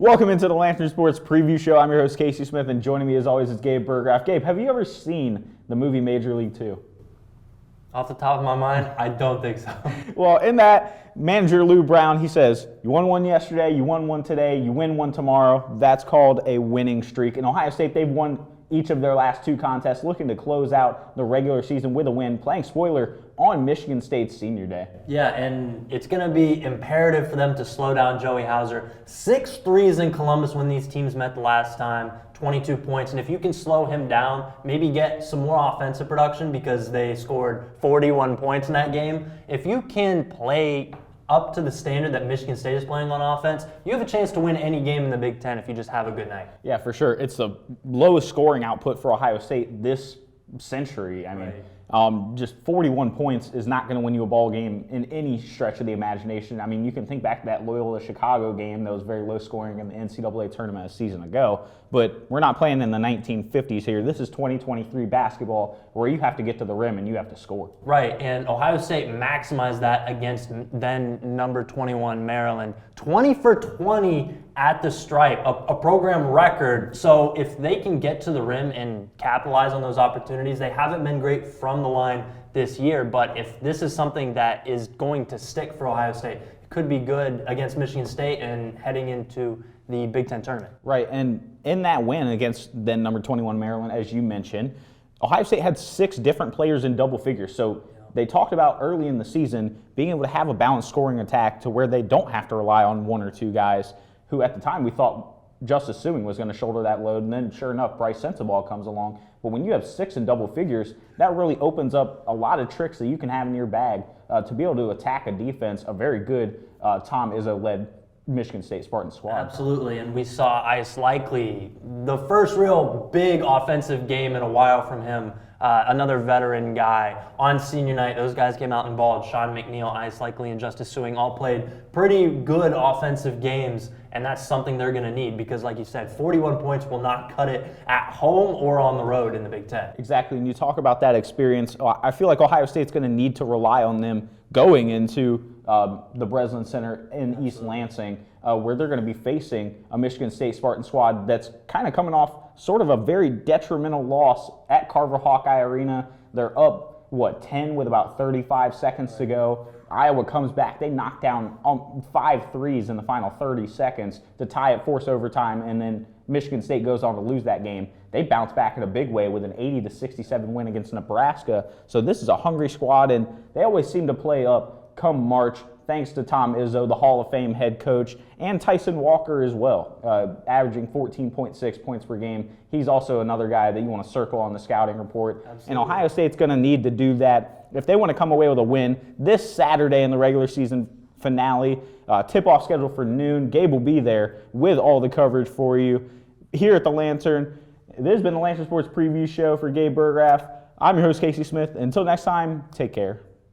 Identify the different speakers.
Speaker 1: Welcome into the Lantern Sports Preview Show. I'm your host, Casey Smith, and joining me as always is Gabe Burggraf. Gabe, have you ever seen the movie Major League 2?
Speaker 2: Off the top of my mind, I don't think so.
Speaker 1: Well, in that, manager Lou Brown, he says, you won one yesterday, you won one today, you win one tomorrow. That's called a winning streak. In Ohio State, they've won each of their last two contests, looking to close out the regular season with a win, playing spoiler on Michigan State's senior day.
Speaker 2: Yeah, and it's going to be imperative for them to slow down Joey Hauser. 6 threes in Columbus when these teams met the last time, 22 points. And if you can slow him down, maybe get some more offensive production because they scored 41 points in that game. If you can play up to the standard that Michigan State is playing on offense, you have a chance to win any game in the Big Ten if you just have a good night.
Speaker 1: Yeah, for sure. It's the lowest scoring output for Ohio State this century. I mean, just 41 points is not going to win you a ball game in any stretch of the imagination. I mean, you can think back to that Loyola Chicago game that was very low scoring in the NCAA tournament a season ago, but we're not playing in the 1950s here. This is 2023 basketball where you have to get to the rim and you have to score.
Speaker 2: Right, and Ohio State maximized that against then number 21 Maryland. 20 for 20 at the stripe, a program record. So if they can get to the rim and capitalize on those opportunities, they haven't been great from the line this year, but if this is something that is going to stick for Ohio State, it could be good against Michigan State and heading into the Big Ten tournament.
Speaker 1: Right, and in that win against then number 21 Maryland, as you mentioned, Ohio State had 6 different players in double figures. So they talked about early in the season being able to have a balanced scoring attack to where they don't have to rely on 1 or 2 guys who at the time we thought Justice Suing was going to shoulder that load, and then sure enough, Bryce Sensabaugh comes along. But when you have 6 in double figures, that really opens up a lot of tricks that you can have in your bag to be able to attack a defense, a very good Tom Izzo-led Michigan State Spartan squad.
Speaker 2: Absolutely, and we saw Ice Likely, the first real big offensive game in a while from him. Another veteran guy on senior night. Those guys came out and balled. Sean McNeil, Ice Likely, and Justice Suing all played pretty good offensive games, and that's something they're going to need because, like you said, 41 points will not cut it at home or on the road in the Big Ten.
Speaker 1: Exactly, and you talk about that experience. I feel like Ohio State's going to need to rely on them going into the Breslin Center in East Lansing, where they're going to be facing a Michigan State Spartan squad that's kind of coming off sort of a very detrimental loss at Carver Hawkeye Arena. They're up, 10 with about 35 seconds to go. Iowa comes back. They knock down 5 threes in the final 30 seconds to tie it, force overtime, and then Michigan State goes on to lose that game. They bounce back in a big way with an 80-67 win against Nebraska. So this is a hungry squad, and they always seem to play up come March, thanks to Tom Izzo, the Hall of Fame head coach, and Tyson Walker as well, averaging 14.6 points per game. He's also another guy that you want to circle on the scouting report.
Speaker 2: Absolutely.
Speaker 1: And Ohio State's going to need to do that if they want to come away with a win this Saturday in the regular season finale. Tip-off scheduled for noon. Gabe will be there with all the coverage for you here at the Lantern. This has been the Lantern Sports Preview Show for Gabe Burggraf. I'm your host, Casey Smith. Until next time, take care.